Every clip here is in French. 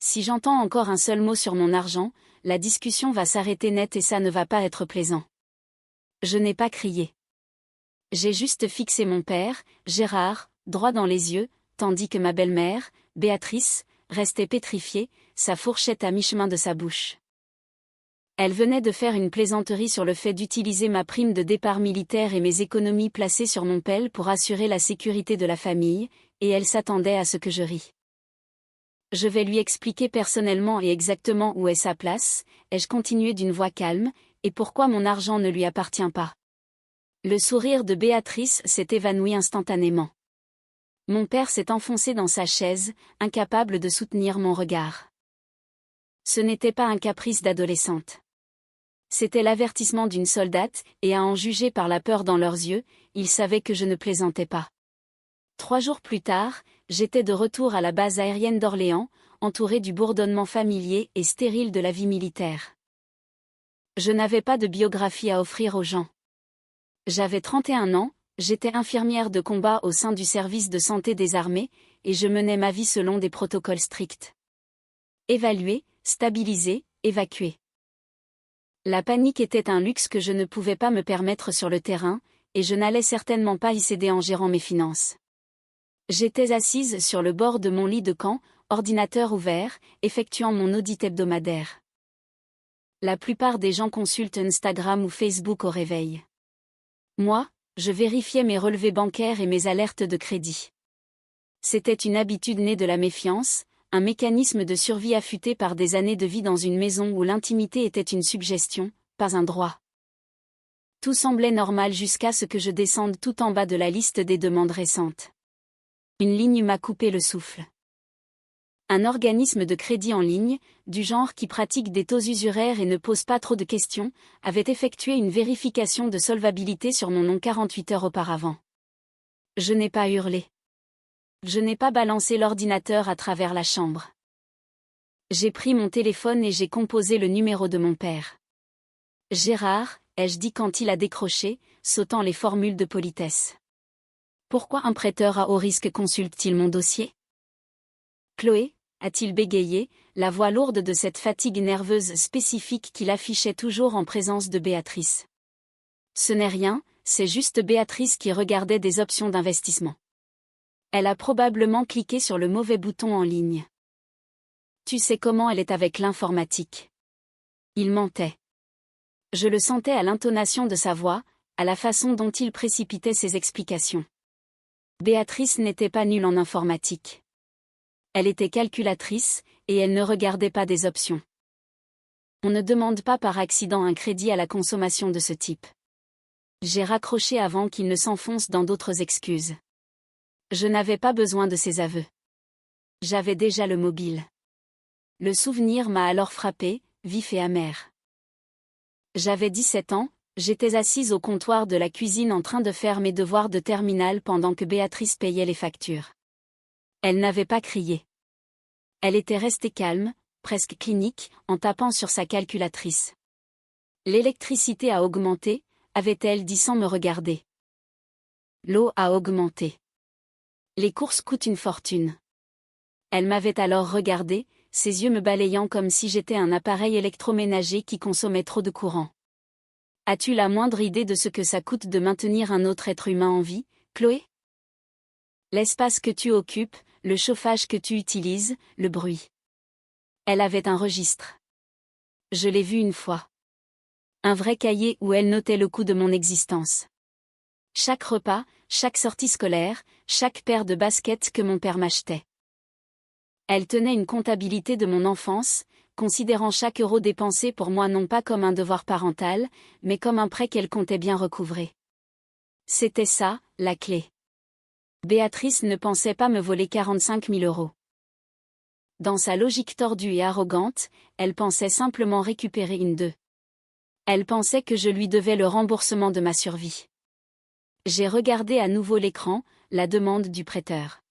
Si j'entends encore un seul mot sur mon argent, la discussion va s'arrêter net et ça ne va pas être plaisant. Je n'ai pas crié. J'ai juste fixé mon père, Gérard, droit dans les yeux, tandis que ma belle-mère, Béatrice, restait pétrifiée, sa fourchette à mi-chemin de sa bouche. Elle venait de faire une plaisanterie sur le fait d'utiliser ma prime de départ militaire et mes économies placées sur mon PEL pour assurer la sécurité de la famille, et elle s'attendait à ce que je rie. Je vais lui expliquer personnellement et exactement où est sa place, ai-je continué d'une voix calme, et pourquoi mon argent ne lui appartient pas. Le sourire de Béatrice s'est évanoui instantanément. Mon père s'est enfoncé dans sa chaise, incapable de soutenir mon regard. Ce n'était pas un caprice d'adolescente. C'était l'avertissement d'une soldate, et à en juger par la peur dans leurs yeux, ils savaient que je ne plaisantais pas. 3 jours plus tard, j'étais de retour à la base aérienne d'Orléans, entouré du bourdonnement familier et stérile de la vie militaire. Je n'avais pas de biographie à offrir aux gens. J'avais 31 ans, j'étais infirmière de combat au sein du service de santé des armées, et je menais ma vie selon des protocoles stricts. Évaluer, stabiliser, évacuer. La panique était un luxe que je ne pouvais pas me permettre sur le terrain, et je n'allais certainement pas y céder en gérant mes finances. J'étais assise sur le bord de mon lit de camp, ordinateur ouvert, effectuant mon audit hebdomadaire. La plupart des gens consultent Instagram ou Facebook au réveil. Moi, je vérifiais mes relevés bancaires et mes alertes de crédit. C'était une habitude née de la méfiance, un mécanisme de survie affûté par des années de vie dans une maison où l'intimité était une suggestion, pas un droit. Tout semblait normal jusqu'à ce que je descende tout en bas de la liste des demandes récentes. Une ligne m'a coupé le souffle. Un organisme de crédit en ligne, du genre qui pratique des taux usuraires et ne pose pas trop de questions, avait effectué une vérification de solvabilité sur mon nom 48 heures auparavant. Je n'ai pas hurlé. Je n'ai pas balancé l'ordinateur à travers la chambre. J'ai pris mon téléphone et j'ai composé le numéro de mon père. Gérard, ai-je dit quand il a décroché, sautant les formules de politesse. Pourquoi un prêteur à haut risque consulte-t-il mon dossier? Chloé, a-t-il bégayé, la voix lourde de cette fatigue nerveuse spécifique qu'il affichait toujours en présence de Béatrice. Ce n'est rien, c'est juste Béatrice qui regardait des options d'investissement. Elle a probablement cliqué sur le mauvais bouton en ligne. Tu sais comment elle est avec l'informatique. Il mentait. Je le sentais à l'intonation de sa voix, à la façon dont il précipitait ses explications. Béatrice n'était pas nulle en informatique. Elle était calculatrice, et elle ne regardait pas des options. On ne demande pas par accident un crédit à la consommation de ce type. J'ai raccroché avant qu'il ne s'enfonce dans d'autres excuses. Je n'avais pas besoin de ses aveux. J'avais déjà le mobile. Le souvenir m'a alors frappé, vif et amer. J'avais 17 ans, j'étais assise au comptoir de la cuisine en train de faire mes devoirs de terminale pendant que Béatrice payait les factures. Elle n'avait pas crié. Elle était restée calme, presque clinique, en tapant sur sa calculatrice. L'électricité a augmenté, avait-elle dit sans me regarder. L'eau a augmenté. Les courses coûtent une fortune. Elle m'avait alors regardé, ses yeux me balayant comme si j'étais un appareil électroménager qui consommait trop de courant. As-tu la moindre idée de ce que ça coûte de maintenir un autre être humain en vie, Chloé? L'espace que tu occupes, le chauffage que tu utilises, le bruit. Elle avait un registre. Je l'ai vu une fois. Un vrai cahier où elle notait le coût de mon existence. Chaque repas, chaque sortie scolaire, chaque paire de baskets que mon père m'achetait. Elle tenait une comptabilité de mon enfance, considérant chaque euro dépensé pour moi non pas comme un devoir parental, mais comme un prêt qu'elle comptait bien recouvrer. C'était ça, la clé. Béatrice ne pensait pas me voler 45 000 euros. Dans sa logique tordue et arrogante, elle pensait simplement récupérer une d'eux. Elle pensait que je lui devais le remboursement de ma survie. J'ai regardé à nouveau l'écran, la demande du prêteur.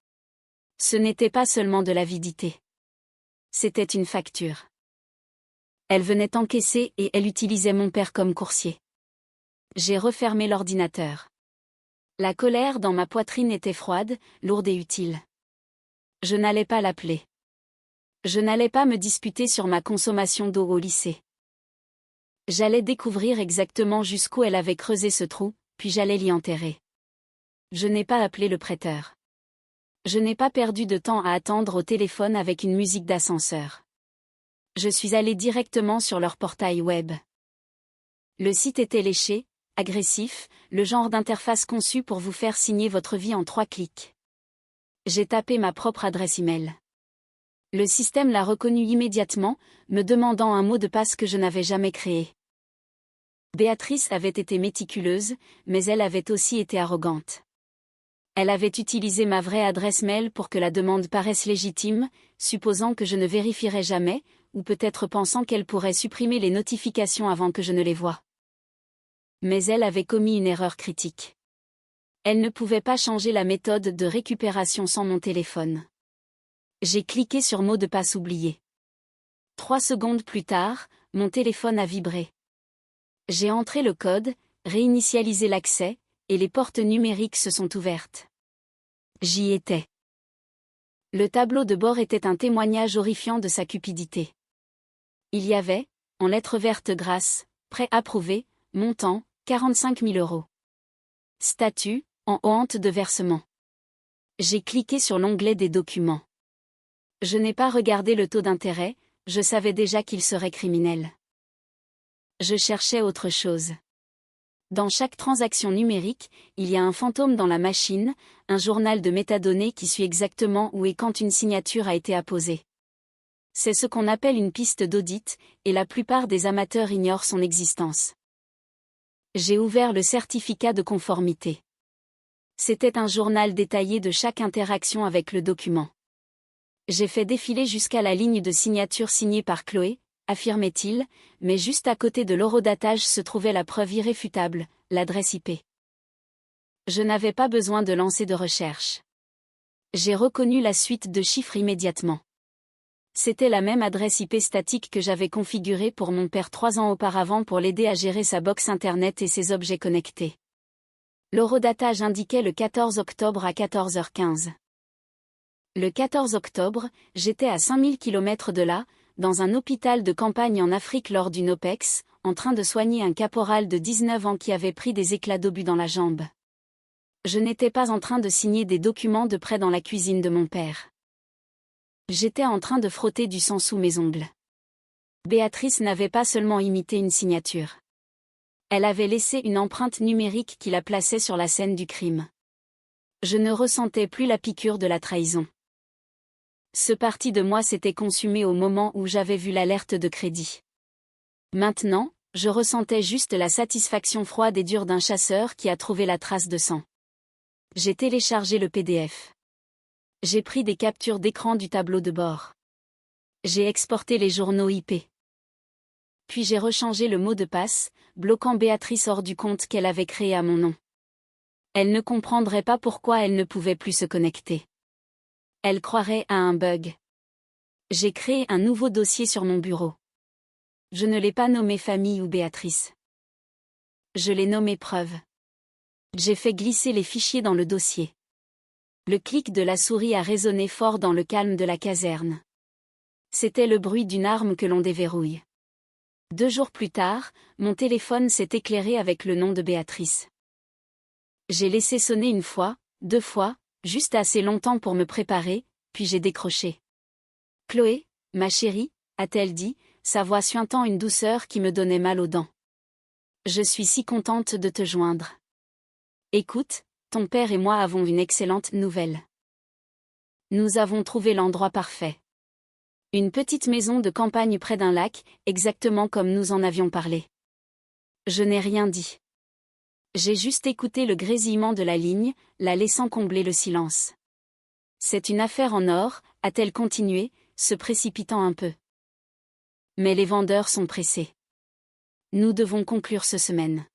Ce n'était pas seulement de l'avidité. C'était une facture. Elle venait encaisser et elle utilisait mon père comme coursier. J'ai refermé l'ordinateur. La colère dans ma poitrine était froide, lourde et utile. Je n'allais pas l'appeler. Je n'allais pas me disputer sur ma consommation d'eau au lycée. J'allais découvrir exactement jusqu'où elle avait creusé ce trou, puis j'allais l'y enterrer. Je n'ai pas appelé le prêteur. Je n'ai pas perdu de temps à attendre au téléphone avec une musique d'ascenseur. Je suis allé directement sur leur portail web. Le site était léché, agressif, le genre d'interface conçue pour vous faire signer votre vie en 3 clics. J'ai tapé ma propre adresse email. Le système l'a reconnue immédiatement, me demandant un mot de passe que je n'avais jamais créé. Béatrice avait été méticuleuse, mais elle avait aussi été arrogante. Elle avait utilisé ma vraie adresse mail pour que la demande paraisse légitime, supposant que je ne vérifierais jamais, ou peut-être pensant qu'elle pourrait supprimer les notifications avant que je ne les voie. Mais elle avait commis une erreur critique. Elle ne pouvait pas changer la méthode de récupération sans mon téléphone. J'ai cliqué sur mot de passe oublié. 3 secondes plus tard, mon téléphone a vibré. J'ai entré le code, réinitialisé l'accès, et les portes numériques se sont ouvertes. J'y étais. Le tableau de bord était un témoignage horrifiant de sa cupidité. Il y avait, en lettres vertes grasses, prêt approuvé, montant, 45 000 €. Statut, en honte de versement. J'ai cliqué sur l'onglet des documents. Je n'ai pas regardé le taux d'intérêt, je savais déjà qu'il serait criminel. Je cherchais autre chose. Dans chaque transaction numérique, il y a un fantôme dans la machine, un journal de métadonnées qui suit exactement où et quand une signature a été apposée. C'est ce qu'on appelle une piste d'audit, et la plupart des amateurs ignorent son existence. J'ai ouvert le certificat de conformité. C'était un journal détaillé de chaque interaction avec le document. J'ai fait défiler jusqu'à la ligne de signature signée par Chloé, affirmait-il, mais juste à côté de l'horodatage se trouvait la preuve irréfutable, l'adresse IP. Je n'avais pas besoin de lancer de recherche. J'ai reconnu la suite de chiffres immédiatement. C'était la même adresse IP statique que j'avais configurée pour mon père 3 ans auparavant pour l'aider à gérer sa box internet et ses objets connectés. L'horodatage indiquait le 14 octobre à 14h15. Le 14 octobre, j'étais à 5000 km de là, dans un hôpital de campagne en Afrique lors d'une OPEX, en train de soigner un caporal de 19 ans qui avait pris des éclats d'obus dans la jambe. Je n'étais pas en train de signer des documents de prêt dans la cuisine de mon père. J'étais en train de frotter du sang sous mes ongles. Béatrice n'avait pas seulement imité une signature. Elle avait laissé une empreinte numérique qui la plaçait sur la scène du crime. Je ne ressentais plus la piqûre de la trahison. Ce parti de moi s'était consumé au moment où j'avais vu l'alerte de crédit. Maintenant, je ressentais juste la satisfaction froide et dure d'un chasseur qui a trouvé la trace de sang. J'ai téléchargé le PDF. J'ai pris des captures d'écran du tableau de bord. J'ai exporté les journaux IP. Puis j'ai rechangé le mot de passe, bloquant Béatrice hors du compte qu'elle avait créé à mon nom. Elle ne comprendrait pas pourquoi elle ne pouvait plus se connecter. Elle croirait à un bug. J'ai créé un nouveau dossier sur mon bureau. Je ne l'ai pas nommé famille ou Béatrice. Je l'ai nommé preuve. J'ai fait glisser les fichiers dans le dossier. Le clic de la souris a résonné fort dans le calme de la caserne. C'était le bruit d'une arme que l'on déverrouille. 2 jours plus tard, mon téléphone s'est éclairé avec le nom de Béatrice. J'ai laissé sonner 1 fois, 2 fois, juste assez longtemps pour me préparer, puis j'ai décroché. « Chloé, ma chérie », a-t-elle dit, sa voix suintant une douceur qui me donnait mal aux dents. « Je suis si contente de te joindre. Écoute, ton père et moi avons une excellente nouvelle. Nous avons trouvé l'endroit parfait. Une petite maison de campagne près d'un lac, exactement comme nous en avions parlé. » Je n'ai rien dit. J'ai juste écouté le grésillement de la ligne, la laissant combler le silence. « C'est une affaire en or », a-t-elle continué, se précipitant un peu. Mais les vendeurs sont pressés. Nous devons conclure ce semaine.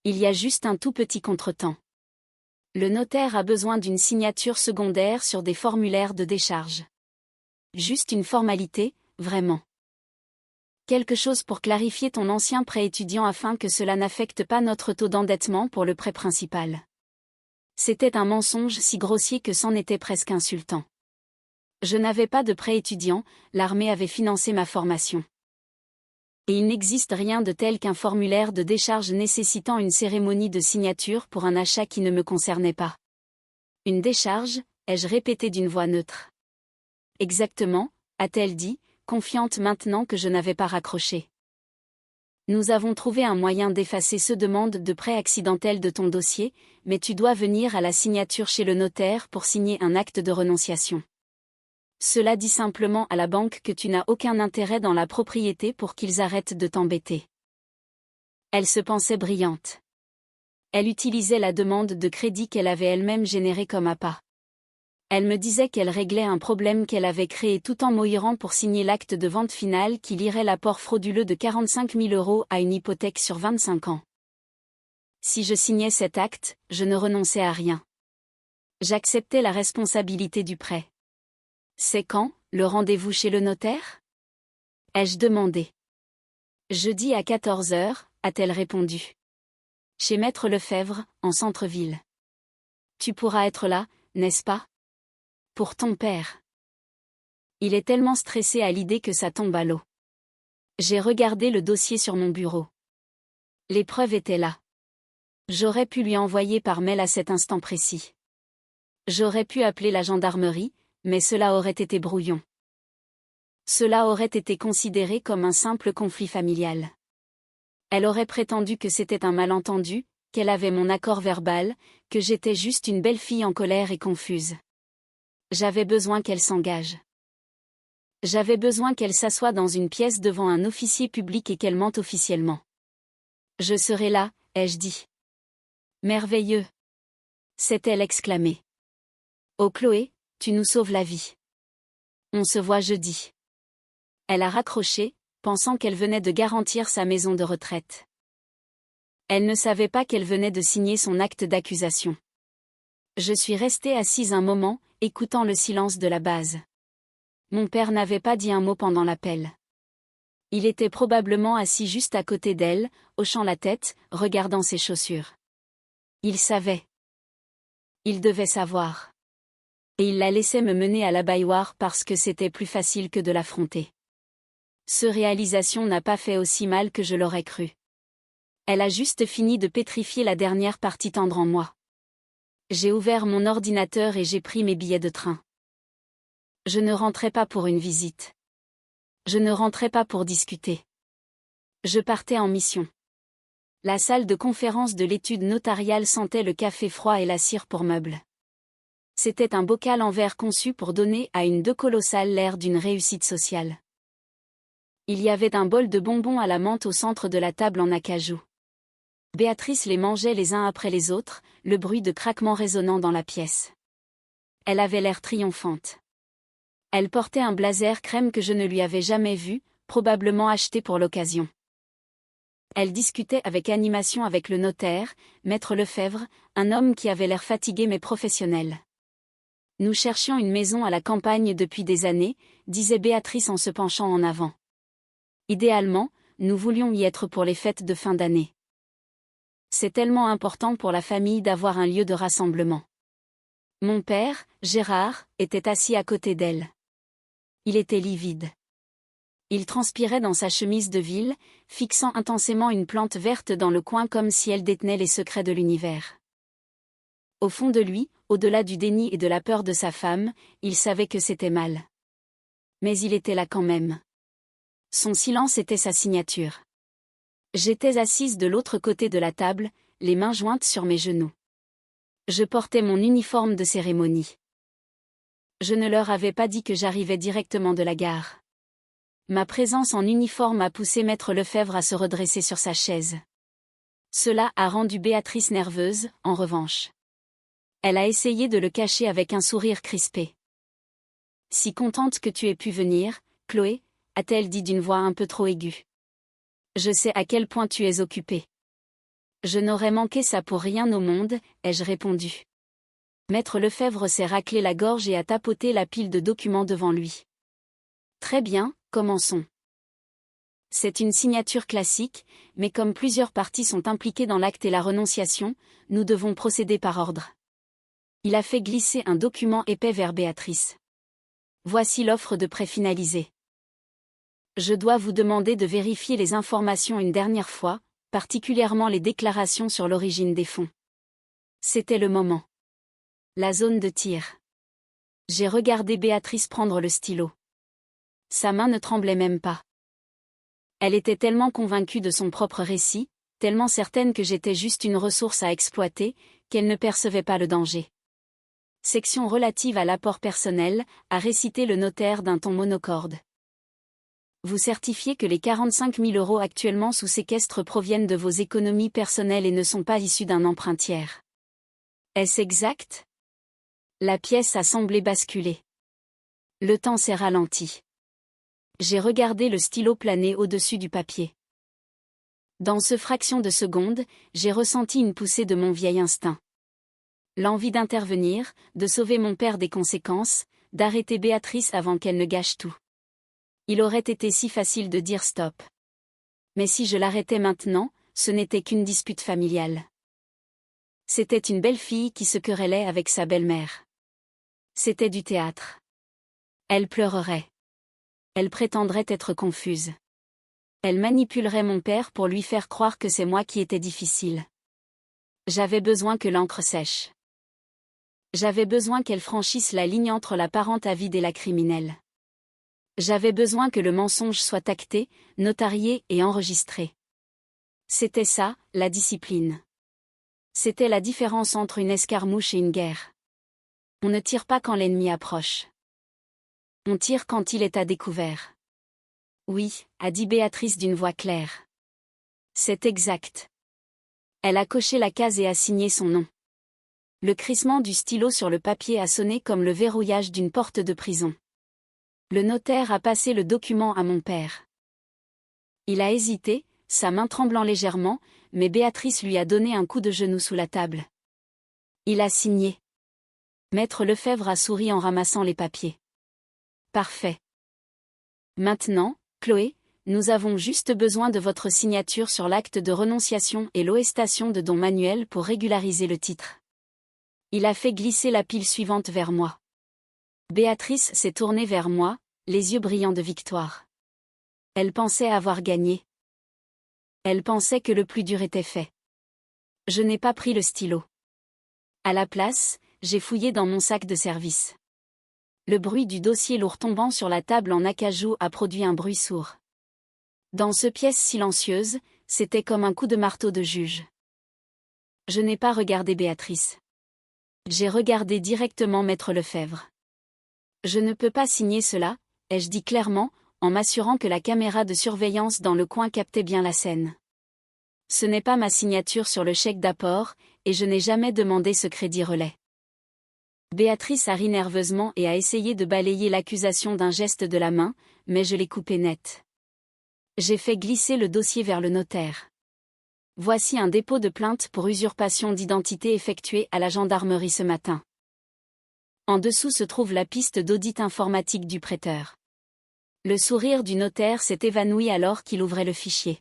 Il y a juste un tout petit contretemps. Le notaire a besoin d'une signature secondaire sur des formulaires de décharge. Juste une formalité, vraiment. Quelque chose pour clarifier ton ancien prêt étudiant afin que cela n'affecte pas notre taux d'endettement pour le prêt principal. C'était un mensonge si grossier que c'en était presque insultant. Je n'avais pas de prêt étudiant, l'armée avait financé ma formation. Et il n'existe rien de tel qu'un formulaire de décharge nécessitant une cérémonie de signature pour un achat qui ne me concernait pas. Une décharge, ai-je répété d'une voix neutre. Exactement, a-t-elle dit, confiante maintenant que je n'avais pas raccroché. Nous avons trouvé un moyen d'effacer ce demande de prêt accidentel de ton dossier, mais tu dois venir à la signature chez le notaire pour signer un acte de renonciation. Cela dit simplement à la banque que tu n'as aucun intérêt dans la propriété pour qu'ils arrêtent de t'embêter. Elle se pensait brillante. Elle utilisait la demande de crédit qu'elle avait elle-même générée comme appât. Elle me disait qu'elle réglait un problème qu'elle avait créé tout en moirant pour signer l'acte de vente finale qui lirait l'apport frauduleux de 45 000 € à une hypothèque sur 25 ans. Si je signais cet acte, je ne renonçais à rien. J'acceptais la responsabilité du prêt. C'est quand, le rendez-vous chez le notaire ? Ai-je demandé. Jeudi à 14 h, a-t-elle répondu. Chez Maître Lefebvre, en centre-ville. Tu pourras être là, n'est-ce pas ? Pour ton père. Il est tellement stressé à l'idée que ça tombe à l'eau. J'ai regardé le dossier sur mon bureau. Les preuves étaient là. J'aurais pu lui envoyer par mail à cet instant précis. J'aurais pu appeler la gendarmerie, mais cela aurait été brouillon. Cela aurait été considéré comme un simple conflit familial. Elle aurait prétendu que c'était un malentendu, qu'elle avait mon accord verbal, que j'étais juste une belle fille en colère et confuse. J'avais besoin qu'elle s'engage. J'avais besoin qu'elle s'assoie dans une pièce devant un officier public et qu'elle mente officiellement. Je serai là, ai-je dit. Merveilleux. S'est-elle exclamée. Oh Chloé, tu nous sauves la vie. On se voit jeudi. Elle a raccroché, pensant qu'elle venait de garantir sa maison de retraite. Elle ne savait pas qu'elle venait de signer son acte d'accusation. Je suis restée assise un moment, écoutant le silence de la base. Mon père n'avait pas dit un mot pendant l'appel. Il était probablement assis juste à côté d'elle, hochant la tête, regardant ses chaussures. Il savait. Il devait savoir. Et il la laissait me mener à l'abat parce que c'était plus facile que de l'affronter. Ce réalisation n'a pas fait aussi mal que je l'aurais cru. Elle a juste fini de pétrifier la dernière partie tendre en moi. J'ai ouvert mon ordinateur et j'ai pris mes billets de train. Je ne rentrais pas pour une visite. Je ne rentrais pas pour discuter. Je partais en mission. La salle de conférence de l'étude notariale sentait le café froid et la cire pour meuble. C'était un bocal en verre conçu pour donner à une deux colossale l'air d'une réussite sociale. Il y avait un bol de bonbons à la menthe au centre de la table en acajou. Béatrice les mangeait les uns après les autres, le bruit de craquement résonnant dans la pièce. Elle avait l'air triomphante. Elle portait un blazer crème que je ne lui avais jamais vu, probablement acheté pour l'occasion. Elle discutait avec animation avec le notaire, Maître Lefebvre, un homme qui avait l'air fatigué mais professionnel. Nous cherchions une maison à la campagne depuis des années, disait Béatrice en se penchant en avant. Idéalement, nous voulions y être pour les fêtes de fin d'année. C'est tellement important pour la famille d'avoir un lieu de rassemblement. Mon père, Gérard, était assis à côté d'elle. Il était livide. Il transpirait dans sa chemise de ville, fixant intensément une plante verte dans le coin comme si elle détenait les secrets de l'univers. Au fond de lui, au-delà du déni et de la peur de sa femme, il savait que c'était mal. Mais il était là quand même. Son silence était sa signature. J'étais assise de l'autre côté de la table, les mains jointes sur mes genoux. Je portais mon uniforme de cérémonie. Je ne leur avais pas dit que j'arrivais directement de la gare. Ma présence en uniforme a poussé Maître Lefebvre à se redresser sur sa chaise. Cela a rendu Béatrice nerveuse, en revanche. Elle a essayé de le cacher avec un sourire crispé. « Si contente que tu aies pu venir, Chloé », a-t-elle dit d'une voix un peu trop aiguë. « Je sais à quel point tu es occupée. »« Je n'aurais manqué ça pour rien au monde », ai-je répondu. Maître Lefebvre s'est raclé la gorge et a tapoté la pile de documents devant lui. « Très bien, commençons. » C'est une signature classique, mais comme plusieurs parties sont impliquées dans l'acte et la renonciation, nous devons procéder par ordre. Il a fait glisser un document épais vers Béatrice. Voici l'offre de prêt finalisée. Je dois vous demander de vérifier les informations une dernière fois, particulièrement les déclarations sur l'origine des fonds. C'était le moment. La zone de tir. J'ai regardé Béatrice prendre le stylo. Sa main ne tremblait même pas. Elle était tellement convaincue de son propre récit, tellement certaine que j'étais juste une ressource à exploiter, qu'elle ne percevait pas le danger. Section relative à l'apport personnel, a récité le notaire d'un ton monocorde. Vous certifiez que les 45 000 € actuellement sous séquestre proviennent de vos économies personnelles et ne sont pas issus d'un emprunt tiers. Est-ce exact? La pièce a semblé basculer. Le temps s'est ralenti. J'ai regardé le stylo planer au-dessus du papier. Dans ce fraction de seconde, j'ai ressenti une poussée de mon vieil instinct. L'envie d'intervenir, de sauver mon père des conséquences, d'arrêter Béatrice avant qu'elle ne gâche tout. Il aurait été si facile de dire stop. Mais si je l'arrêtais maintenant, ce n'était qu'une dispute familiale. C'était une belle fille qui se querellait avec sa belle-mère. C'était du théâtre. Elle pleurerait. Elle prétendrait être confuse. Elle manipulerait mon père pour lui faire croire que c'est moi qui étais difficile. J'avais besoin que l'encre sèche. J'avais besoin qu'elle franchisse la ligne entre la parente avide et la criminelle. J'avais besoin que le mensonge soit acté, notarié et enregistré. C'était ça, la discipline. C'était la différence entre une escarmouche et une guerre. On ne tire pas quand l'ennemi approche. On tire quand il est à découvert. Oui, a dit Béatrice d'une voix claire. C'est exact. Elle a coché la case et a signé son nom. Le crissement du stylo sur le papier a sonné comme le verrouillage d'une porte de prison. Le notaire a passé le document à mon père. Il a hésité, sa main tremblant légèrement, mais Béatrice lui a donné un coup de genou sous la table. Il a signé. Maître Lefebvre a souri en ramassant les papiers. Parfait. Maintenant, Chloé, nous avons juste besoin de votre signature sur l'acte de renonciation et l'oestation de don manuel pour régulariser le titre. Il a fait glisser la pile suivante vers moi. Béatrice s'est tournée vers moi, les yeux brillants de victoire. Elle pensait avoir gagné. Elle pensait que le plus dur était fait. Je n'ai pas pris le stylo. À la place, j'ai fouillé dans mon sac de service. Le bruit du dossier lourd tombant sur la table en acajou a produit un bruit sourd. Dans ce pièce silencieuse, c'était comme un coup de marteau de juge. Je n'ai pas regardé Béatrice. J'ai regardé directement Maître Lefebvre. Je ne peux pas signer cela, ai-je dit clairement, en m'assurant que la caméra de surveillance dans le coin captait bien la scène. Ce n'est pas ma signature sur le chèque d'apport, et je n'ai jamais demandé ce crédit relais. Béatrice a ri nerveusement et a essayé de balayer l'accusation d'un geste de la main, mais je l'ai coupé net. J'ai fait glisser le dossier vers le notaire. Voici un dépôt de plainte pour usurpation d'identité effectué à la gendarmerie ce matin. En dessous se trouve la piste d'audit informatique du prêteur. Le sourire du notaire s'est évanoui alors qu'il ouvrait le fichier.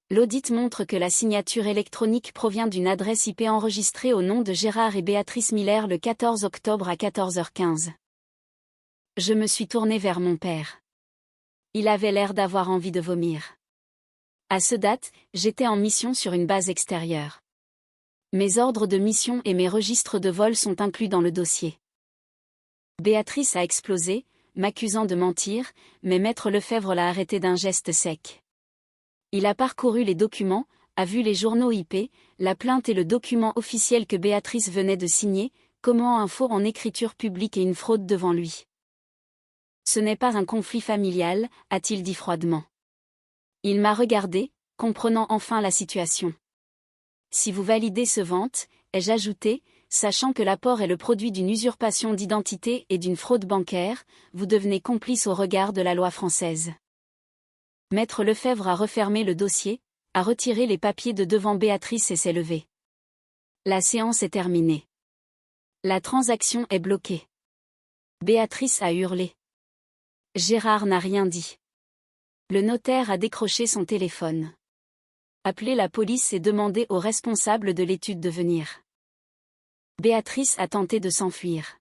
L'audit montre que la signature électronique provient d'une adresse IP enregistrée au nom de Gérard et Béatrice Miller le 14 octobre à 14h15. Je me suis tournée vers mon père. Il avait l'air d'avoir envie de vomir. À ce date, j'étais en mission sur une base extérieure. Mes ordres de mission et mes registres de vol sont inclus dans le dossier. Béatrice a explosé, m'accusant de mentir, mais Maître Lefebvre l'a arrêté d'un geste sec. Il a parcouru les documents, a vu les journaux IP, la plainte et le document officiel que Béatrice venait de signer, comment un faux en écriture publique et une fraude devant lui. Ce n'est pas un conflit familial, a-t-il dit froidement. Il m'a regardé, comprenant enfin la situation. Si vous validez ce vente, ai-je ajouté, sachant que l'apport est le produit d'une usurpation d'identité et d'une fraude bancaire, vous devenez complice au regard de la loi française. Maître Lefebvre a refermé le dossier, a retiré les papiers de devant Béatrice et s'est levé. La séance est terminée. La transaction est bloquée. Béatrice a hurlé. Gérard n'a rien dit. Le notaire a décroché son téléphone. Appelez la police et demandez aux responsables de l'étude de venir. Béatrice a tenté de s'enfuir.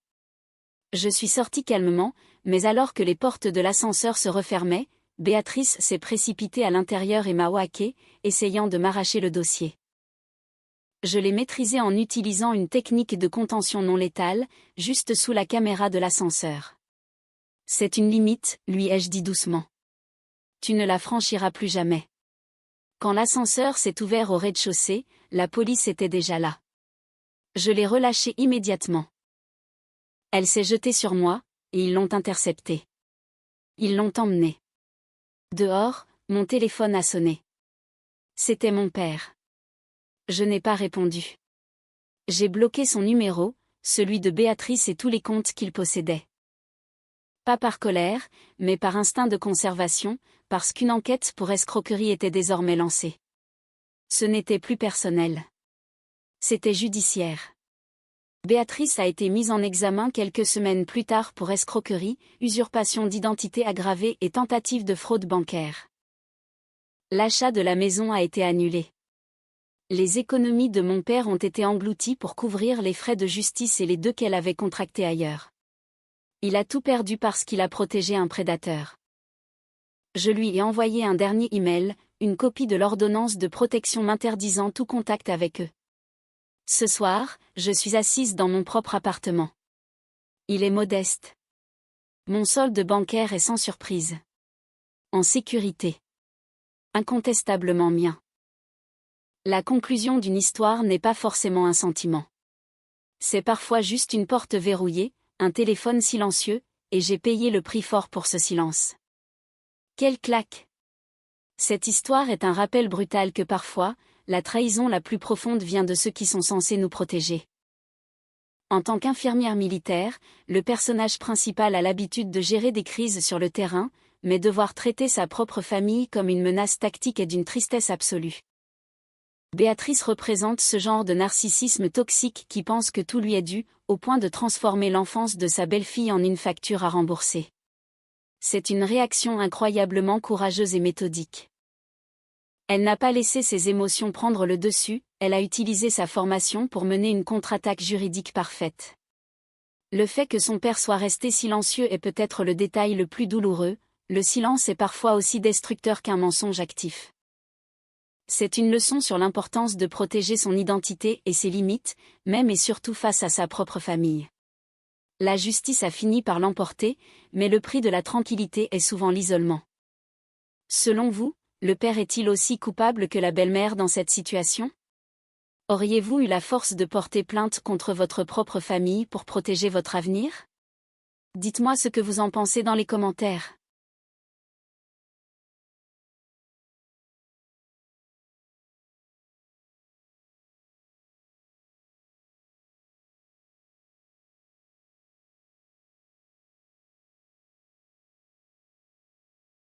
Je suis sortie calmement, mais alors que les portes de l'ascenseur se refermaient, Béatrice s'est précipitée à l'intérieur et m'a waqué, essayant de m'arracher le dossier. Je l'ai maîtrisé en utilisant une technique de contention non létale, juste sous la caméra de l'ascenseur. C'est une limite, lui ai-je dit doucement. Tu ne la franchiras plus jamais. Quand l'ascenseur s'est ouvert au rez-de-chaussée, la police était déjà là. Je l'ai relâchée immédiatement. Elle s'est jetée sur moi, et ils l'ont interceptée. Ils l'ont emmenée. Dehors, mon téléphone a sonné. C'était mon père. Je n'ai pas répondu. J'ai bloqué son numéro, celui de Béatrice et tous les comptes qu'il possédait. Pas par colère, mais par instinct de conservation, parce qu'une enquête pour escroquerie était désormais lancée. Ce n'était plus personnel. C'était judiciaire. Béatrice a été mise en examen quelques semaines plus tard pour escroquerie, usurpation d'identité aggravée et tentative de fraude bancaire. L'achat de la maison a été annulé. Les économies de mon père ont été englouties pour couvrir les frais de justice et les 2 qu'elle avait contractés ailleurs. Il a tout perdu parce qu'il a protégé un prédateur. Je lui ai envoyé un dernier email, une copie de l'ordonnance de protection m'interdisant tout contact avec eux. Ce soir, je suis assise dans mon propre appartement. Il est modeste. Mon solde bancaire est sans surprise. En sécurité. Incontestablement mien. La conclusion d'une histoire n'est pas forcément un sentiment. C'est parfois juste une porte verrouillée, un téléphone silencieux, et j'ai payé le prix fort pour ce silence. Quelle claque! Cette histoire est un rappel brutal que parfois, la trahison la plus profonde vient de ceux qui sont censés nous protéger. En tant qu'infirmière militaire, le personnage principal a l'habitude de gérer des crises sur le terrain, mais devoir traiter sa propre famille comme une menace tactique est d'une tristesse absolue. Béatrice représente ce genre de narcissisme toxique qui pense que tout lui est dû, au point de transformer l'enfance de sa belle-fille en une facture à rembourser. C'est une réaction incroyablement courageuse et méthodique. Elle n'a pas laissé ses émotions prendre le dessus, elle a utilisé sa formation pour mener une contre-attaque juridique parfaite. Le fait que son père soit resté silencieux est peut-être le détail le plus douloureux, le silence est parfois aussi destructeur qu'un mensonge actif. C'est une leçon sur l'importance de protéger son identité et ses limites, même et surtout face à sa propre famille. La justice a fini par l'emporter, mais le prix de la tranquillité est souvent l'isolement. Selon vous, le père est-il aussi coupable que la belle-mère dans cette situation? Auriez-vous eu la force de porter plainte contre votre propre famille pour protéger votre avenir? Dites-moi ce que vous en pensez dans les commentaires.